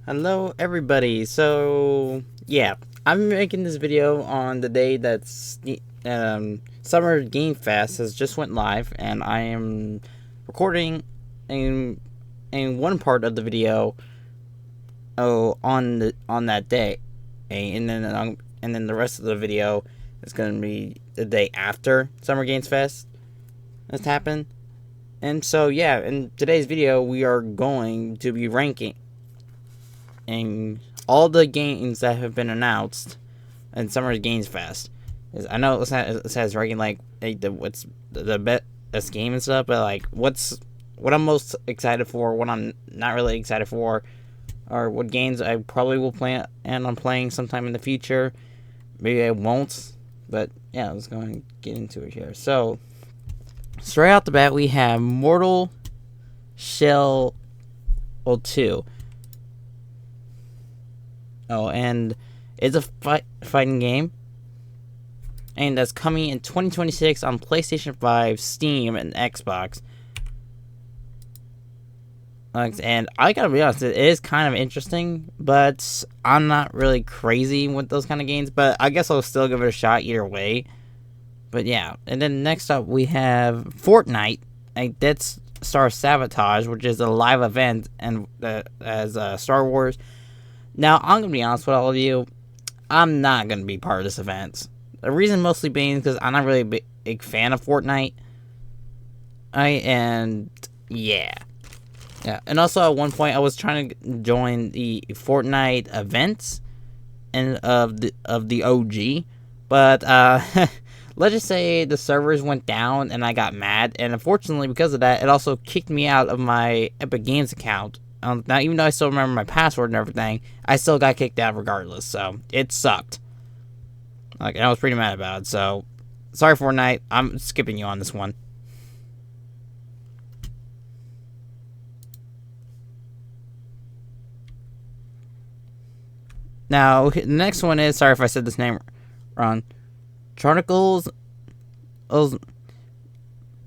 Hello everybody. So yeah, I'm making this video on the day that's Summer Game Fest has just went live, and I am recording in one part of the video on that day, and then the rest of the video is going to be the day after Summer Games Fest has happened. And so yeah, in today's video we are going to be ranking and all the games that have been announced in Summer Games Fest. I know it says ranking like what's the best game and stuff, but like what I'm most excited for, what I'm not really excited for, or what games I probably will play and I'm playing sometime in the future. Maybe I won't, but yeah, let's go and get into it here. So straight out the bat, we have Mortal Shell 2. Oh, and it's a fighting game, and that's coming in 2026 on PlayStation 5, Steam, and Xbox. And I gotta be honest, it is kind of interesting, but I'm not really crazy with those kind of games. But I guess I'll still give it a shot either way. But yeah, and then next up we have Fortnite, a Death Star Sabotage, which is a live event and as Star Wars. Now, I'm going to be honest with all of you, I'm not going to be part of this event. The reason mostly being because I'm not really a big fan of Fortnite. Yeah. And also at one point I was trying to join the Fortnite events and of the OG, but let's just say the servers went down and I got mad, and unfortunately because of that, it also kicked me out of my Epic Games account. Now, even though I still remember my password and everything, I still got kicked out regardless, so it sucked. And I was pretty mad about it, so sorry Fortnite, I'm skipping you on this one. Now, the next one is, sorry if I said this name wrong, Chronicles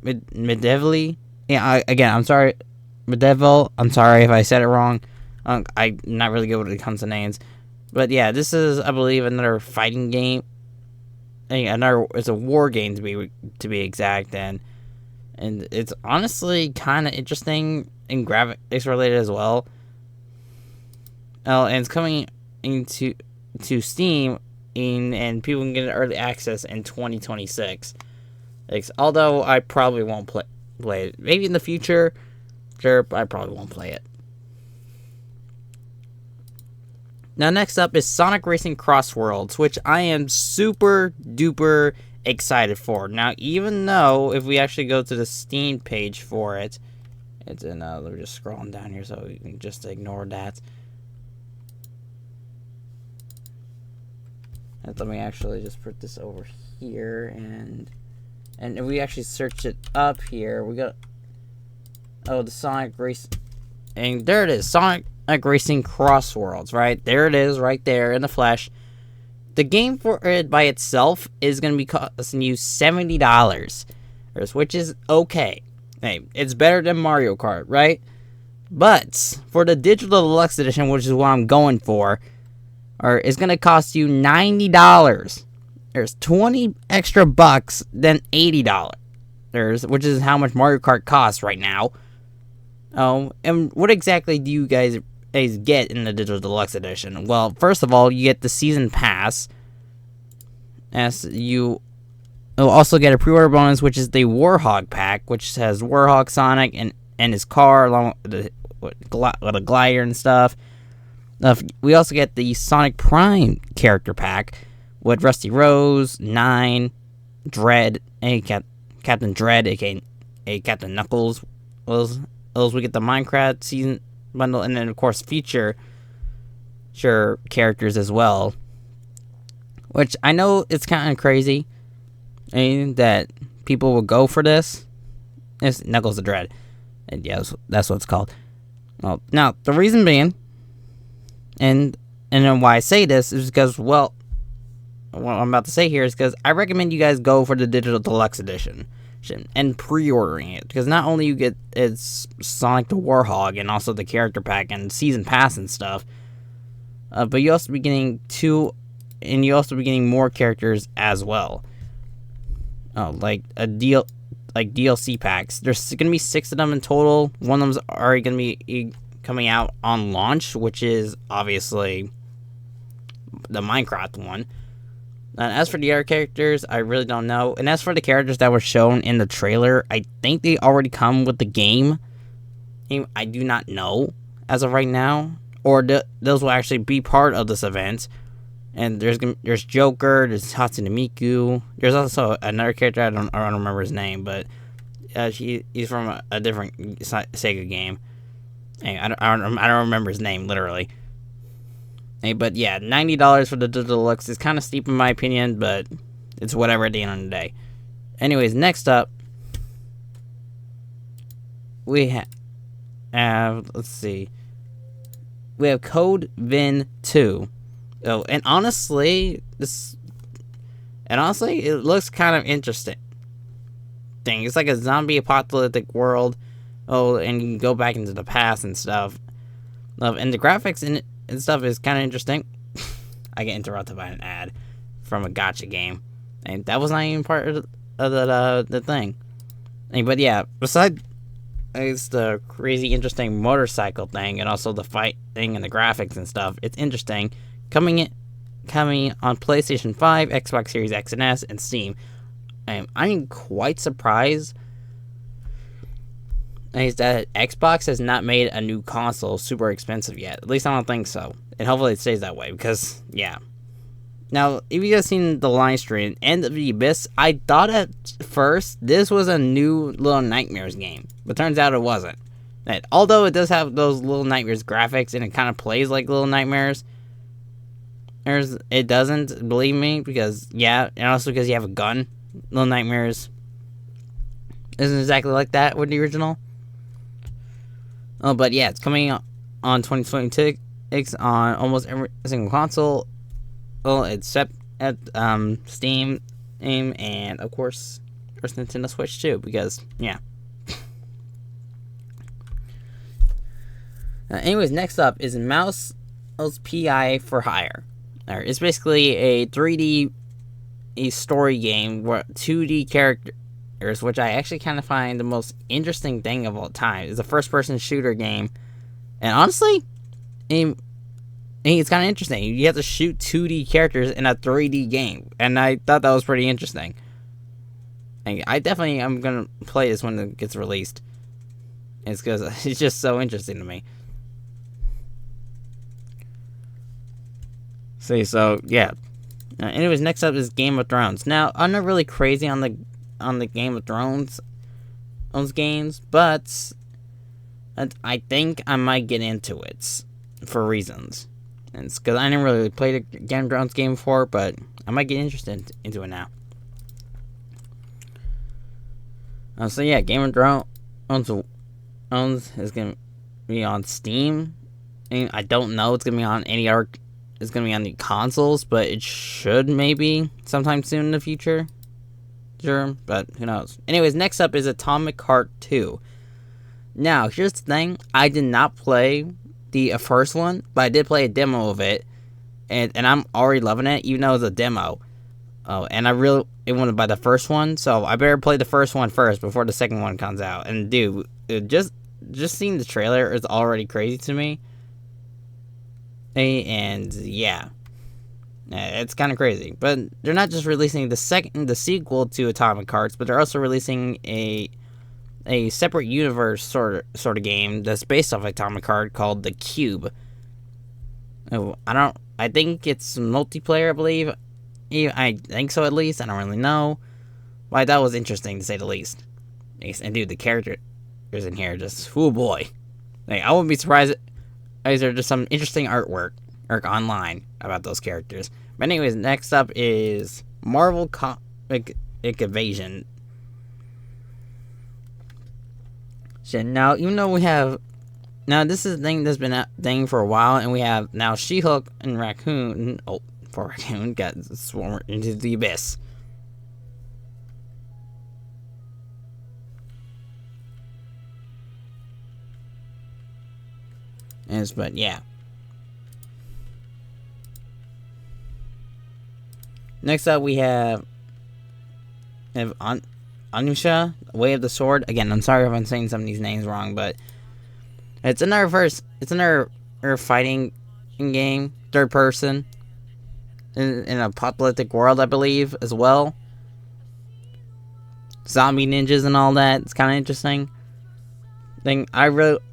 Medievally. Yeah, I'm sorry. Medieval. I'm sorry if I said it wrong. I'm not really good when it comes to names, but yeah, this is, I believe, another fighting game. It's a war game to be exact, and it's honestly kind of interesting and graphics related as well. And it's coming into Steam, and people can get early access in 2026. Although I probably won't play it. Maybe in the future. Sure, I probably won't play it. Now, next up is Sonic Racing Cross Worlds, which I am super duper excited for. Now, even though if we actually go to the Steam page for it, it's in. We're just scrolling down here, so you can just ignore that. And let me actually just put this over here, and if we actually search it up here, we got. Oh, the Sonic Race, and there it is, Sonic Racing Cross Worlds, right? There it is, right there in the flesh. The game for it by itself is going to be costing you $70, which is okay. Hey, it's better than Mario Kart, right? But for the Digital Deluxe Edition, which is what I'm going for, it's going to cost you $90. There's 20 extra bucks than $80, which is how much Mario Kart costs right now. Oh, and what exactly do you guys get in the Digital Deluxe Edition? Well, first of all, you get the Season Pass. As you will also get a pre-order bonus, which is the Warhog Pack, which has Warhog Sonic and his car, along with a glider and stuff. We also get the Sonic Prime character pack with Rusty Rose, Nine, Dread, Captain Dread, aka Captain Knuckles. We get the Minecraft season bundle, and then of course feature characters as well, which I know it's kind of crazy that people will go for this. It's Knuckles the Dread, and yes, that's what it's called. Well, now the reason being, and then why I say this is because, well, what I'm about to say here is because I recommend you guys go for the Digital Deluxe Edition and pre-ordering it, because not only you get it's Sonic the Warhog and also the character pack and season pass and stuff, but you also be getting and you also be getting more characters as well. Like DLC packs. There's gonna be 6 of them in total. One of them's already gonna be coming out on launch, which is obviously the Minecraft one. And as for the other characters, I really don't know. And as for the characters that were shown in the trailer, I think they already come with the game. I do not know as of right now, or those will actually be part of this event. And there's Joker, there's Hatsune Miku. There's also another character I don't remember his name, but he's from a different Sega game. And I don't remember his name literally. But yeah, $90 for the deluxe is kind of steep in my opinion, but it's whatever at the end of the day. Anyways, next up, we have, let's see, we have Code Vein 2. Oh, and honestly, it looks kind of interesting. It's like a zombie apocalyptic world. Oh, and you can go back into the past and stuff. And the graphics in it and stuff is kind of interesting. I get interrupted by an ad from a gacha game, and that was not even part of the thing. But yeah, besides it's the crazy interesting motorcycle thing, and also the fight thing and the graphics and stuff, it's interesting. Coming on PlayStation 5, Xbox Series X and S, and Steam. I'm quite surprised is that Xbox has not made a new console super expensive yet. At least I don't think so. And hopefully it stays that way, because, yeah. Now, if you guys seen the live stream, End of the Abyss, I thought at first this was a new Little Nightmares game. But turns out it wasn't. Although it does have those Little Nightmares graphics, and it kind of plays like Little Nightmares, it doesn't, believe me, because, yeah, and also because you have a gun. Little Nightmares isn't exactly like that with the original. But yeah, it's coming on 2026 on almost every single console. Well, except at Steam, and of course, Nintendo Switch too, because, yeah. Anyways, next up is Mouse PI for Hire. It's basically a 3D story game where 2D characters, which I actually kind of find the most interesting thing of all time. It's a first-person shooter game, and honestly, it's kind of interesting. You have to shoot 2D characters in a 3D game, and I thought that was pretty interesting. I definitely am gonna play this when it gets released. It's because it's just so interesting to me. So yeah. Anyways, next up is Game of Thrones. Now, I'm not really crazy on the Game of Thrones games, but I think I might get into it for reasons. And it's because I didn't really play the Game of Thrones game before, but I might get interested into it now. So yeah, Game of Thrones is gonna be on Steam. And I don't know it's gonna be on any other. It's gonna be on the consoles, but it should maybe sometime soon in the future. Sure, but who knows? Anyways, next up is Atomic Heart 2. Now, here's the thing: I did not play the first one, but I did play a demo of it, and I'm already loving it, even though it's a demo. Oh, and I really want to buy the first one, so I better play the first one first before the second one comes out. And dude, just seeing the trailer is already crazy to me. And yeah, it's kind of crazy. But they're not just releasing the sequel to Atomic Hearts, but they're also releasing a separate universe sort of game that's based off Atomic Heart called The Cube. I think it's multiplayer, I believe. I think so, at least. I don't really know. But I thought it was interesting, to say the least. And dude, the characters in here just, oh boy. I wouldn't be surprised. There's just some interesting artwork online about those characters. But anyways, next up is Marvel Comic Invasion. So now, even though we have... Now, this is a thing that's been a thing for a while, and we have now She-Hulk and Raccoon... Oh, poor Raccoon got sworn into the abyss. But yeah. Next up, we have Anusha, Way of the Sword. Again, I'm sorry if I'm saying some of these names wrong, but it's another fighting game, third person, in a apocalyptic world, I believe, as well. Zombie ninjas and all that. It's kind of interesting. I don't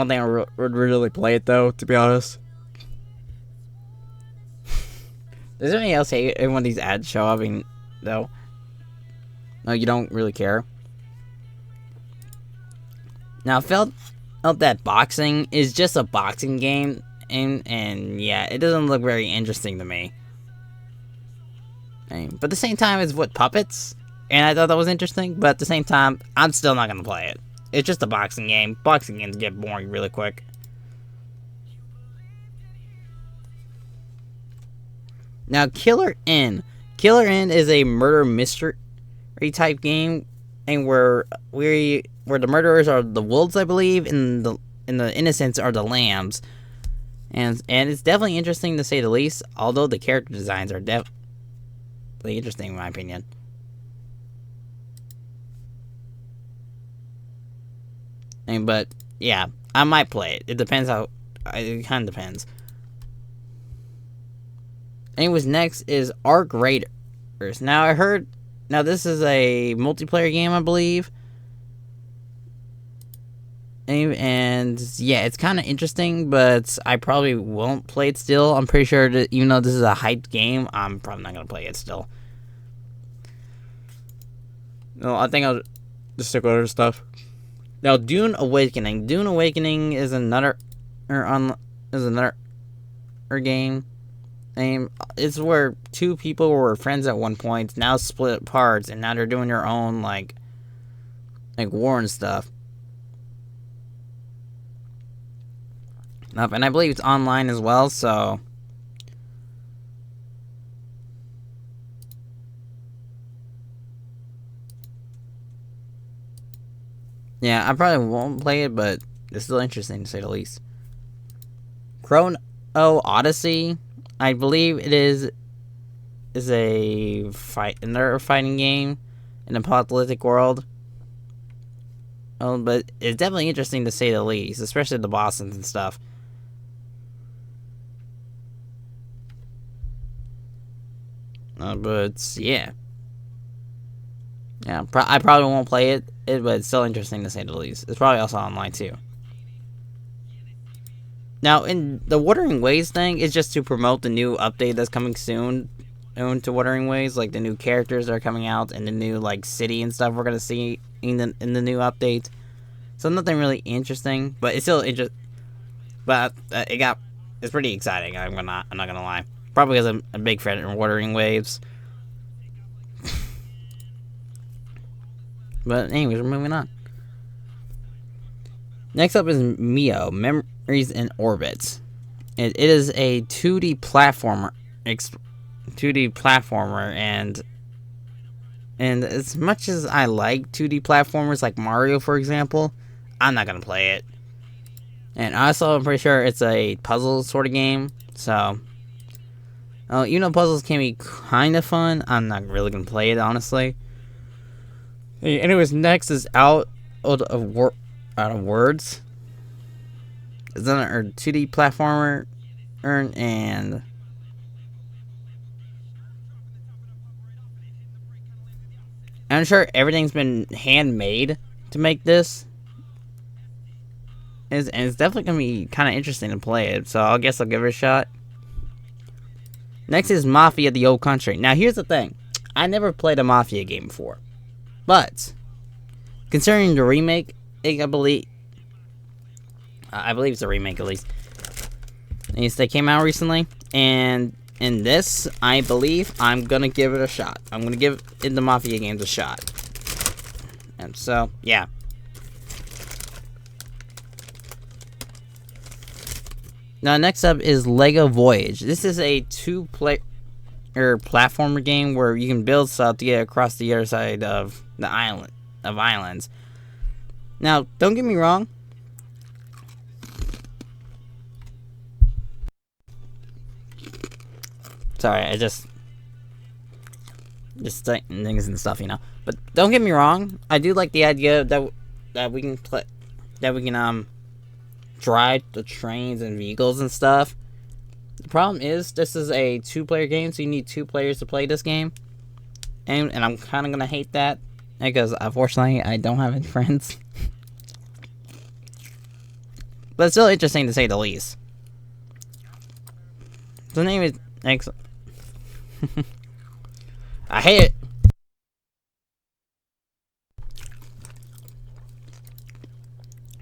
think I would really play it though, to be honest. Does anyone else hate it when these ads show up? Though. No, you don't really care. Now, I felt that boxing is just a boxing game, and yeah, it doesn't look very interesting to me. But at the same time, it's puppets, and I thought that was interesting. But at the same time, I'm still not gonna play it. It's just a boxing game. Boxing games get boring really quick. Now, Killer Inn. Killer Inn is a murder mystery type game, and where the murderers are the wolves, I believe, and the innocents are the lambs. And it's definitely interesting to say the least. Although the character designs are definitely interesting in my opinion. But yeah, I might play it. It depends how. It kind of depends. Anyways, next is Arc Raiders. Now I heard. Now this is a multiplayer game, I believe. And yeah, it's kind of interesting, but I probably won't play it still. I'm pretty sure that even though this is a hyped game, I'm probably not gonna play it still. No, I think I'll just stick with other stuff. Now, Dune Awakening. Dune Awakening is another game. It's where two people were friends at one point, now split apart, and now they're doing their own like war and stuff. And I believe it's online as well, so yeah, I probably won't play it, but it's still interesting to say the least. Chrono Odyssey, I believe it is another fighting game in an apocalyptic world. But it's definitely interesting to say the least, especially the bosses and stuff. But yeah, I probably won't play it, but it's still interesting to say the least. It's probably also online too. Now, in the Wuthering Waves thing, it's just to promote the new update that's coming soon to Wuthering Waves, like the new characters that are coming out and the new like city and stuff we're gonna see in the new update. So nothing really interesting, but it's still But it's pretty exciting. I'm not gonna lie. Probably because I'm a big fan of Wuthering Waves. But anyways, we're moving on. Next up is Mio, Memories in Orbit. It is a 2D platformer, and as much as I like 2D platformers like Mario, for example, I'm not gonna play it. And also, I'm pretty sure it's a puzzle sort of game, so even though puzzles can be kind of fun, I'm not really gonna play it, honestly. Anyways, next is Out of Words. It's another 2D platformer, and I'm sure everything's been handmade to make this. And it's definitely gonna be kind of interesting to play it, so I guess I'll give it a shot. Next is Mafia: The Old Country. Now, here's the thing: I never played a Mafia game before, but considering the remake, I believe it's a remake at least. They came out recently, and in this, I believe I'm gonna give it a shot. I'm gonna give the Mafia games a shot, and so yeah. Now, next up is Lego Voyage. This is a two-player platformer game where you can build stuff to get across the other side of the islands. Now, don't get me wrong. Sorry, just things and stuff, you know. But don't get me wrong, I do like the idea that we can play, that we can drive the trains and vehicles and stuff. The problem is this is a 2-player game, so you need 2 players to play this game, and I'm kind of gonna hate that because unfortunately I don't have any friends. But it's still interesting to say the least. The name is excellent. I hate it.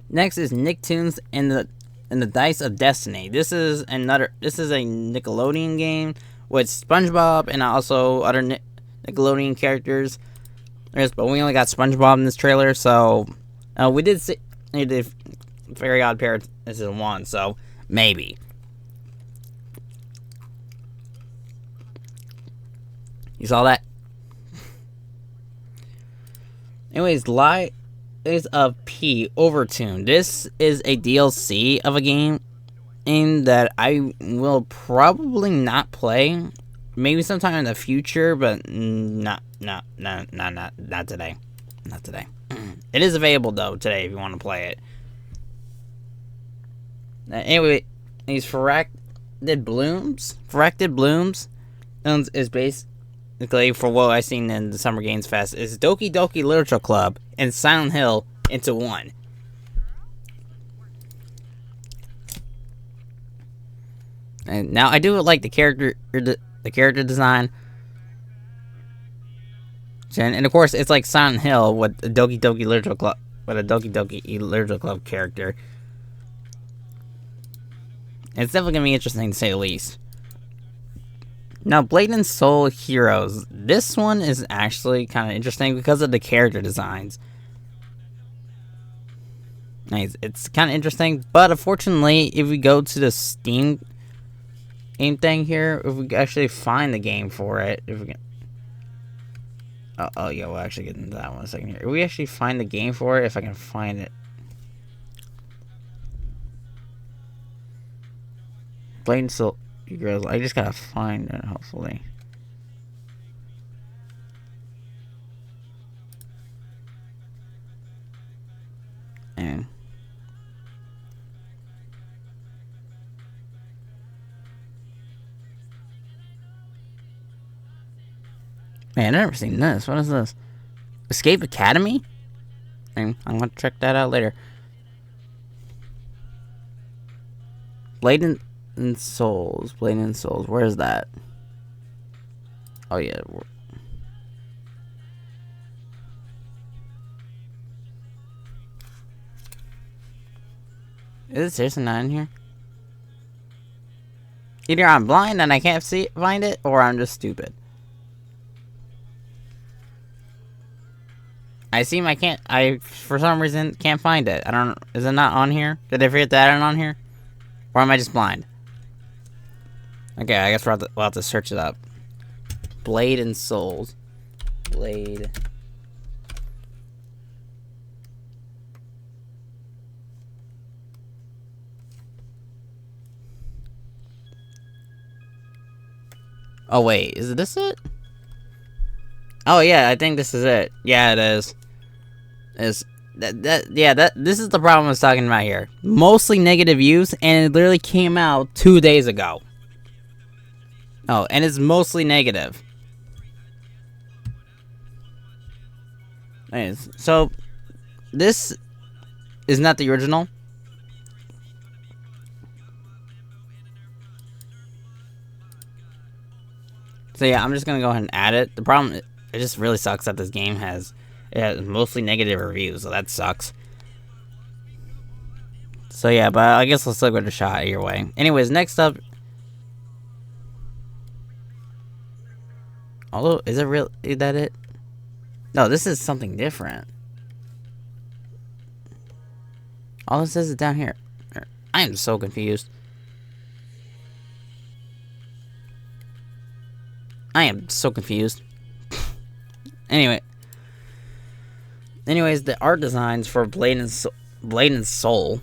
Next is Nicktoons and the Dice of Destiny. This is a Nickelodeon game with SpongeBob and also other Nickelodeon characters. But we only got SpongeBob in this trailer, so we did see Very Odd Parents is in 1, so maybe. You saw that? Anyways, Lies of P Overtune. This is a DLC of a game that I will probably not play. Maybe sometime in the future, but not today. Not today. It is available though today if you want to play it. Anyway, these Fracted Blooms is basically, for what I've seen in the Summer Games Fest, is Doki Doki Literature Club and Silent Hill into one. And now I do like the character design, and of course it's like Silent Hill with a Doki Doki Literature Club, character. It's definitely gonna be interesting to say the least. Now, Blade and Soul Heroes. This one is actually kind of interesting because of the character designs. Nice. It's kind of interesting, but unfortunately, if we go to the Steam game thing here, if we actually find the game for it, if we can. Oh yeah, we'll actually get into that one in a second here. If we actually find the game for it, if I can find it. Blade and Soul Heroes. I just gotta find it, hopefully. And man, I've never seen this. What is this? Escape Academy? I'm gonna check that out later. Blade and Souls. Where is that? Oh yeah. Is it seriously not in here? Either I'm blind and I can't find it, or I'm just stupid. I for some reason can't find it. I don't. Is it not on here? Did I forget to add it on here? Or am I just blind? Okay, I guess we'll have to search it up. Blade and Souls. Blade. Oh wait, is this it? Oh yeah, I think this is it. Yeah, it is. This is the problem I was talking about here. Mostly negative views, and it literally came out 2 days ago. Oh, and it's mostly negative. Anyways, so this is not the original. So yeah, I'm just gonna go ahead and add it. The problem, it just really sucks that this game has mostly negative reviews, so that sucks. So yeah, but I guess let's still give it a shot either way. Anyways, next up. Although, is that it? No, this is something different. All it says is down here. I am so confused. Anyways, the art designs for Blade and Soul.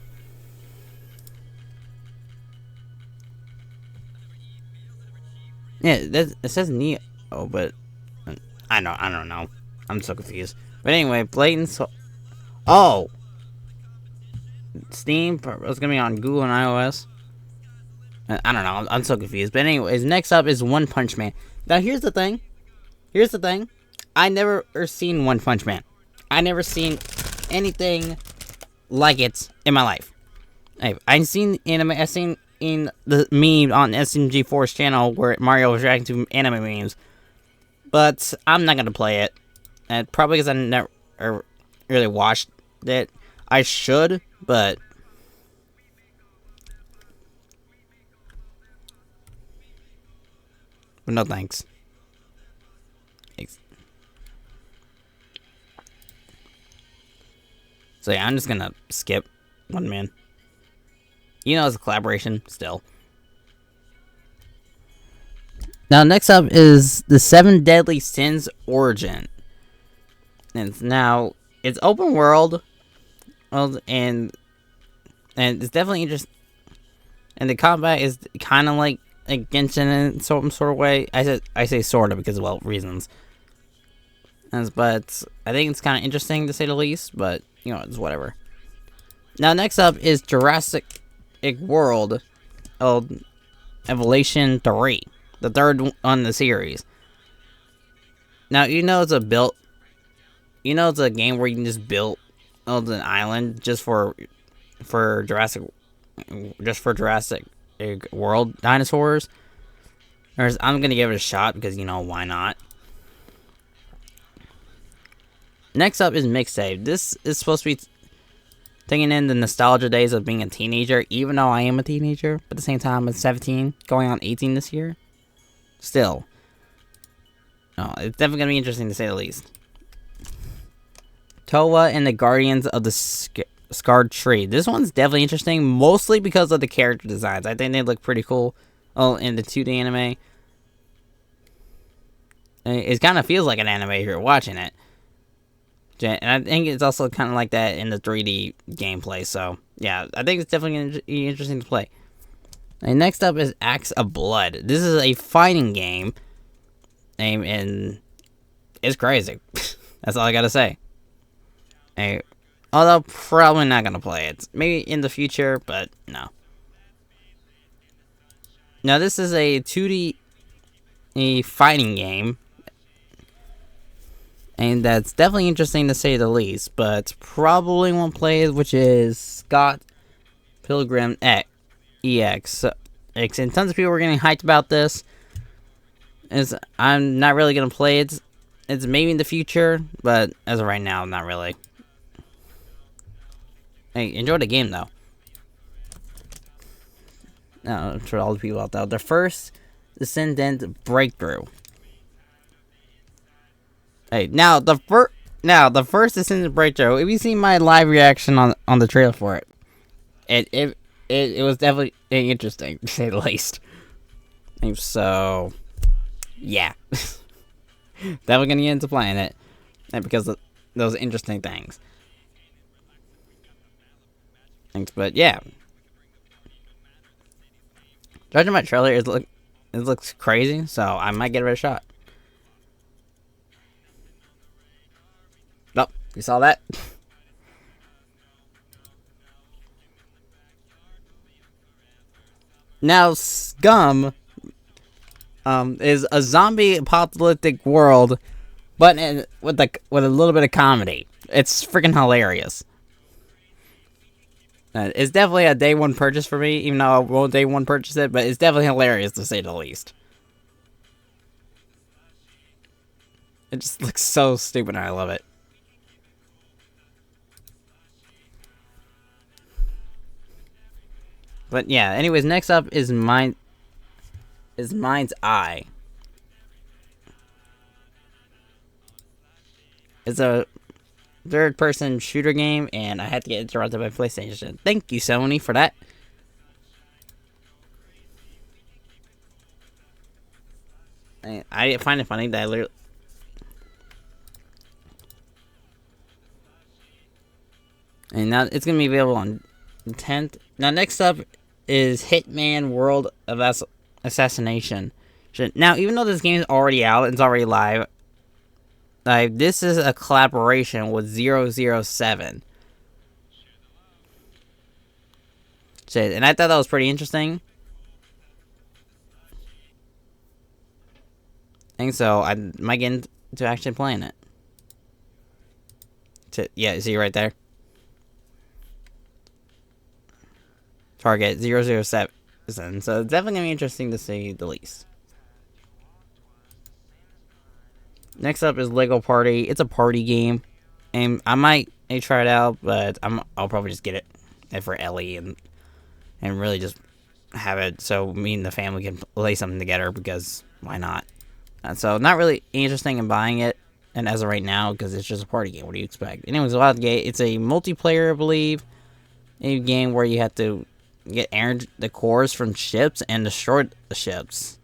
Yeah, it says Neo, but I don't know. I'm so confused. But anyway, blatant. Oh, Steam. It's gonna be on Google and iOS. I don't know. I'm so confused. But anyways, next up is One Punch Man. Now here's the thing. I never seen One Punch Man. I never seen anything like it in my life. I've seen anime. I've seen in the meme on SMG4's channel where Mario was reacting to anime memes. But I'm not gonna play it. And probably because I never really watched it. I should, but no thanks. So yeah, I'm just gonna skip One Man. You know, it's a collaboration still. Now, next up is the 7 Deadly Sins Origin. And now, it's open world, and it's definitely interesting. And the combat is kind of like a Genshin in some sort of way. I say sort of because, well, reasons. But I think it's kind of interesting to say the least, but, you know, it's whatever. Now, next up is Jurassic World Evolution 3. The third on the series. Now, you know it's a game where you can just build an island just for Jurassic World dinosaurs. Whereas I'm gonna give it a shot because, you know, why not? Next up is Mixtape. This is supposed to be taking in the nostalgia days of being a teenager, even though I am a teenager. But at the same time, I'm 17, going on 18 this year. Still. No, it's definitely going to be interesting to say the least. Towa and the Guardians of the Scarred Tree. This one's definitely interesting, mostly because of the character designs. I think they look pretty cool in the 2D anime. It kind of feels like an anime if you're watching it. And I think it's also kind of like that in the 3D gameplay. So, yeah, I think it's definitely going to be interesting to play. And next up is Acts of Blood. This is a fighting game. And it's crazy. That's all I gotta say. Although, probably not gonna play it. Maybe in the future, but no. Now, this is a 2D fighting game. And that's definitely interesting to say the least. But probably won't play it, which is Scott Pilgrim EX. And tons of people were getting hyped about this. I'm not really gonna play it. It's maybe in the future, but as of right now, not really. Hey, enjoy the game though. For all the people out there, the first Descendant Breakthrough. Hey, now the first Descendant Breakthrough. If you see my live reaction on the trailer for it, it was definitely interesting to say the least. And so, yeah, definitely gonna get into playing it, and because of those interesting things. Thanks, but yeah, judging by trailer, it looks crazy, so I might give it a shot. Nope, you saw that. Now, Scum is a zombie apocalyptic world, but with a little bit of comedy. It's freaking hilarious. It's definitely a day one purchase for me, even though I won't day one purchase it, but it's definitely hilarious to say the least. It just looks so stupid and I love it. But yeah, anyways, next up is Mind's Eye. It's a third-person shooter game, and I had to get interrupted by PlayStation. Thank you, Sony, for that. I find it funny that I literally... And now it's going to be available on the 10th. Now, next up is Hitman World of Assassination. Now, even though this game is already out, it's already live, Like, this is a collaboration with 007. Shit, and I thought that was pretty interesting. And so I might get into actually playing it. Yeah, see right there? Target 007. So it's definitely going to be interesting to say the least. Next up is Lego Party. It's a party game. And I might try it out, but I'll probably just get it for Ellie and really just have it so me and the family can play something together, because why not? And so not really interesting in buying it, and as of right now, because it's just a party game. What do you expect? Anyways, it's a multiplayer, I believe, a game where you have to get the cores from ships and destroy the ships.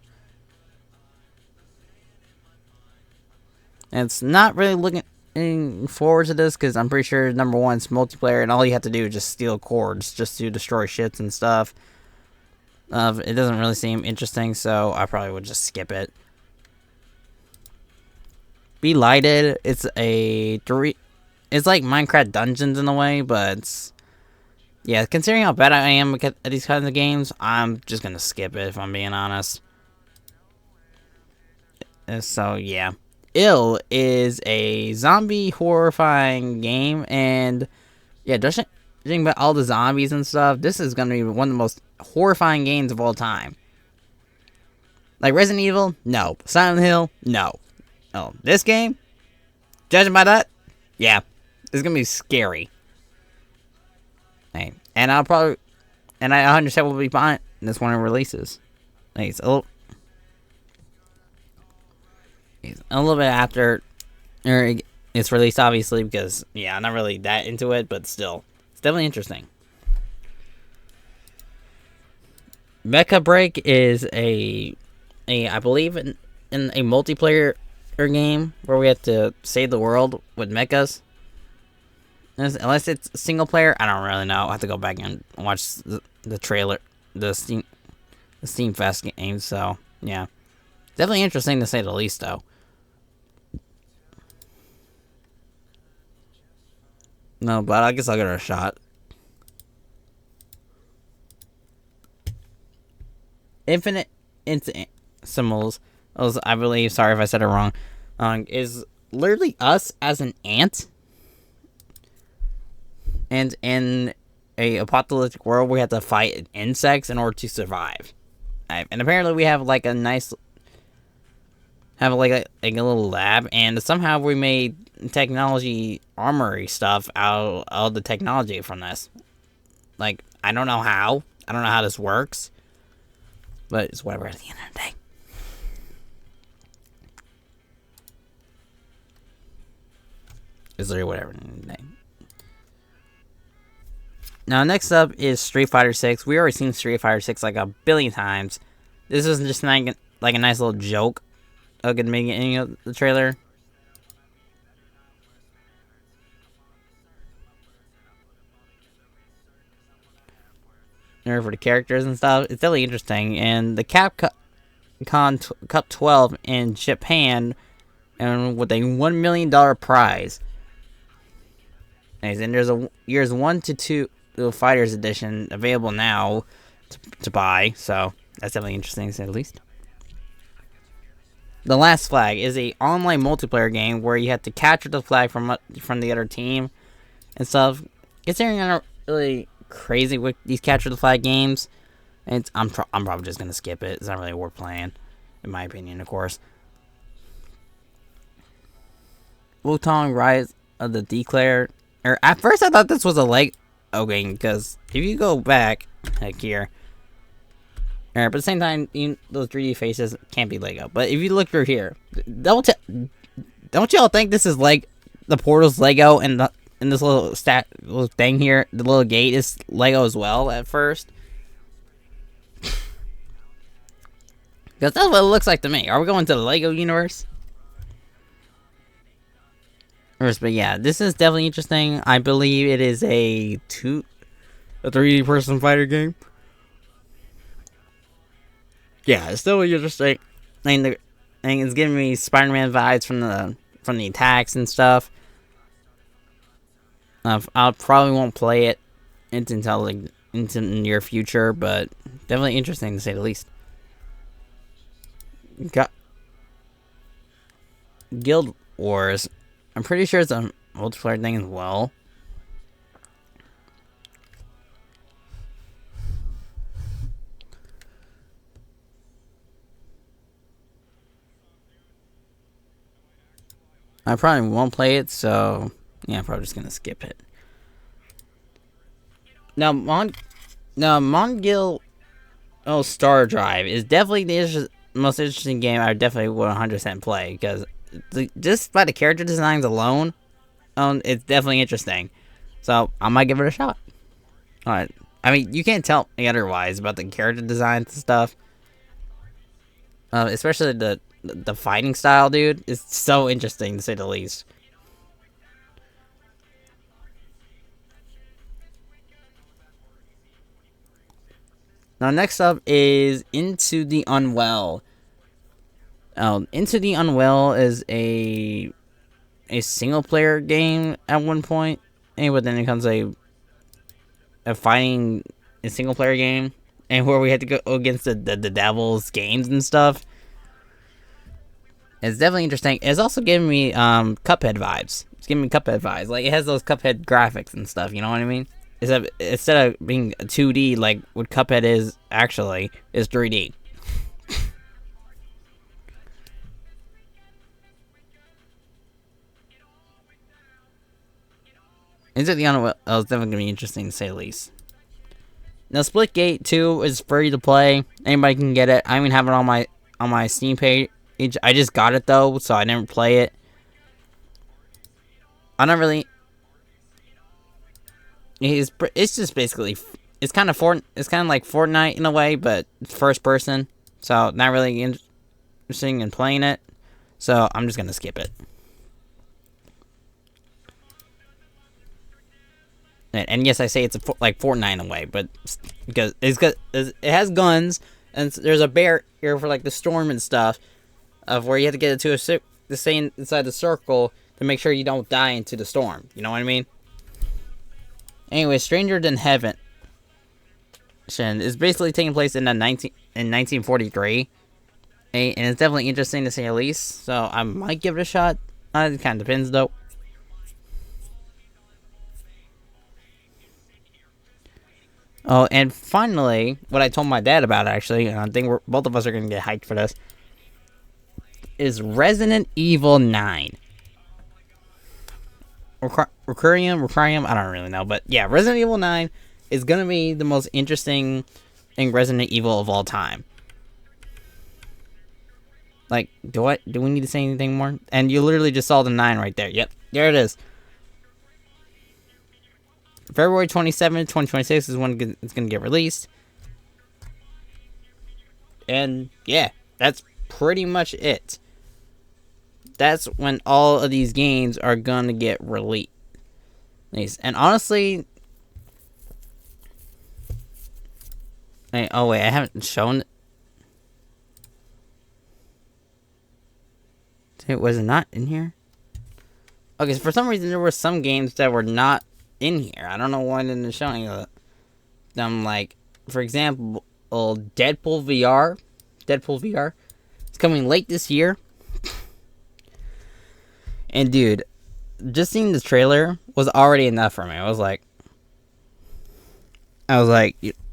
And it's not really looking forward to this, because I'm pretty sure, number one, it's multiplayer, and all you have to do is just steal cores just to destroy ships and stuff. It doesn't really seem interesting, so I probably would just skip it. Be Lighted, it's like Minecraft Dungeons in a way, but yeah, considering how bad I am at these kinds of games, I'm just gonna skip it, if I'm being honest. So yeah, Ill is a zombie horrifying game, and yeah, judging by all the zombies and stuff, this is gonna be one of the most horrifying games of all time. Like Resident Evil, no. Silent Hill, no. Oh, this game, judging by that, yeah, it's gonna be scary. Hey, and I 100% will be buying this when it releases. Hey, it's a little bit after it's released, obviously, because yeah, I'm not really that into it, but still, it's definitely interesting. Mecha Break is I believe in a multiplayer game where we have to save the world with mechas. Unless it's single player, I don't really know. I have to go back and watch the trailer, the Steam Fest game. So yeah, definitely interesting to say the least, though. No, but I guess I'll give it a shot. Infinite Symbols, I believe, sorry if I said it wrong, is literally us as an ant, and in a apocalyptic world we have to fight insects in order to survive. And apparently we have like a little lab, and somehow we made technology armory stuff out of the technology from this. Like, I don't know how this works, but it's whatever at the end of the day. It's literally whatever at the end of the day. Now, next up is Street Fighter 6. We already seen Street Fighter 6 like a billion times. This is just like a nice little joke of the beginning of the trailer. For the characters and stuff, it's really interesting. And the Capcom Cup 12 in Japan, and with a $1 million prize. And there's a years 1 to 2 Fighters Edition available now to buy, so that's definitely interesting to say the least. The Last Flag is a online multiplayer game where you have to capture the flag from the other team and stuff. Considering I'm not really crazy with these capture the flag games, and I'm probably just gonna skip it. It's not really worth playing, in my opinion, of course. Wutong Rise of the Declare. At first I thought this was a Lego game, because if you go back here, but at the same time, those 3D faces can't be Lego. But if you look through here, don't y'all think this is like the Portal's Lego, and this little thing here, the little gate, is Lego as well at first? Because that's what it looks like to me. Are we going to the Lego universe? But yeah, this is definitely interesting. I believe it is a 3D person fighter game. Yeah, it's still interesting. And it's giving me Spider-Man vibes from the attacks and stuff. I probably won't play it until like into the near future, but definitely interesting to say the least. Got Guild Wars. I'm pretty sure it's a multiplayer thing as well. I probably won't play it, so yeah, I'm probably just gonna skip it. Now, Mongil Star Drive is definitely the most interesting game I definitely would 100% play, because just by the character designs alone, it's definitely interesting. So I might give it a shot. Alright. I mean, you can't tell me otherwise about the character designs and stuff. Especially the fighting style, dude. It's so interesting, to say the least. Now, next up is Into the Unwell. Into the Unwell is a single-player game at one point. But then it comes a fighting single-player game, and where we had to go against the Devil's games and stuff. It's definitely interesting. It's also giving me Cuphead vibes. It's giving me Cuphead vibes. Like, it has those Cuphead graphics and stuff, you know what I mean? Instead of being 2D, like what Cuphead is, actually, is 3D. Into the Unwell is definitely going to be interesting, to say the least. Now, Splitgate 2 is free to play. Anybody can get it. I even have it on my Steam page. I just got it, though, so I didn't play it. I don't really... It's just basically... It's kind of like Fortnite in a way, but first person. So, not really interesting in playing it. So, I'm just going to skip it. And yes, I say it's like Fortnite in a way, but because it has guns, and there's a bear here for like the storm and stuff, of where you have to get it to stay inside the circle to make sure you don't die into the storm. You know what I mean? Anyway, Stranger Than Heaven is basically taking place in 1943, and it's definitely interesting to say the least. So I might give it a shot. It kind of depends, though. Oh, and finally, what I told my dad about, actually, and I think both of us are going to get hyped for this, is Resident Evil 9. Requiem, I don't really know, but yeah, Resident Evil 9 is going to be the most interesting Resident Evil of all time. Like, do we need to say anything more? And you literally just saw the 9 right there. Yep, there it is. February 27th, 2026 is when it's going to get released. And, yeah, that's pretty much it. That's when all of these games are going to get released. And honestly... Oh, wait, I haven't shown... Was it not in here? Okay, so for some reason there were some games that were not in here. I don't know why they're showing them. Like, for example, Deadpool VR. It's coming late this year. And dude, just seeing the trailer was already enough for me. I was like,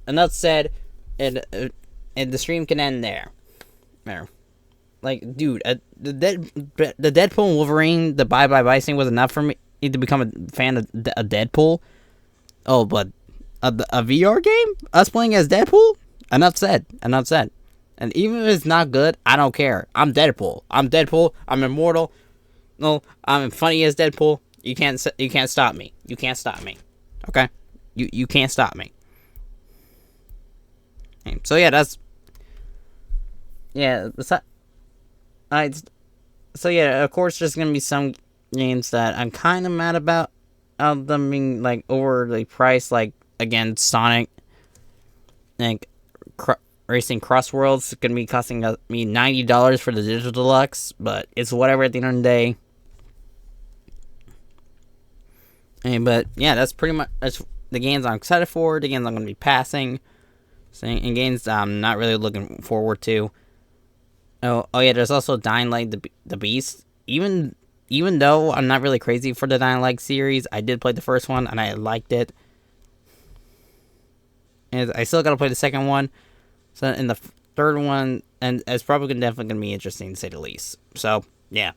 enough said, and the stream can end there. Like, dude, the Deadpool and Wolverine, the bye scene was enough for me to become a fan of Deadpool. Oh, but a VR game? Us playing as Deadpool? Enough said. And even if it's not good, I don't care. I'm Deadpool. I'm immortal. No, I'm funny as Deadpool. You can't stop me. You can't stop me. Okay? You can't stop me. So yeah, that's... Yeah, so yeah, of course there's gonna be some games that I'm kind of mad about them being like overly priced, like again Sonic, like Racing Cross Worlds is gonna be costing me $90 for the digital deluxe, but it's whatever at the end of the day. But yeah, that's the games I'm excited for. The games I'm going to be passing, and games I'm not really looking forward to. Oh yeah, there's also Dying Light the Beast. Even though I'm not really crazy for the Dying Light series, I did play the first one and I liked it. And I still gotta play the second one. So in the third one, and it's probably definitely gonna be interesting to say the least. So yeah.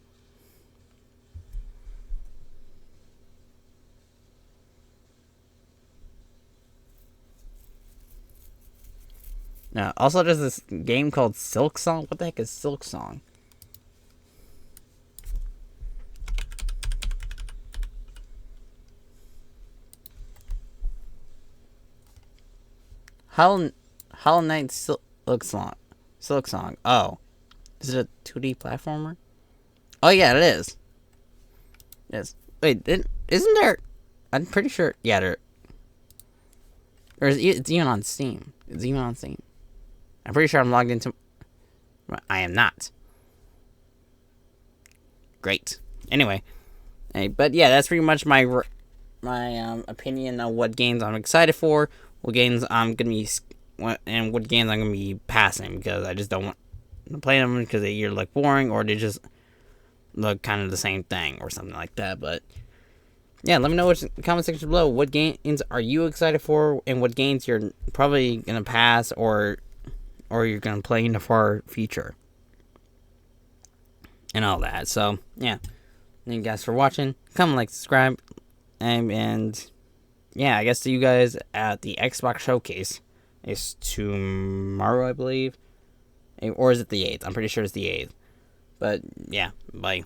Now, also there's this game called Silk Song. What the heck is Silk Song? Hollow Knight Silk Song. Silk Song. Oh, is it a 2D platformer? Oh yeah, it is. Yes. Wait, isn't there? I'm pretty sure. Yeah, there. Or it's even on Steam. It's even on Steam. I'm pretty sure I'm logged into. I am not. Great. Anyway, but yeah, that's pretty much my opinion on what games I'm excited for, what games I'm gonna be, and what games I'm gonna be passing, because I just don't want to play them because they either look boring or they just look kind of the same thing or something like that. But yeah, let me know in the comment section below. What games are you excited for, and what games you're probably gonna pass or you're gonna play in the far future, and all that. So yeah, thank you guys for watching. Comment, like, subscribe, and yeah, I guess see you guys at the Xbox Showcase. It's tomorrow, I believe, or is it the 8th? I'm pretty sure it's the 8th. But yeah, bye.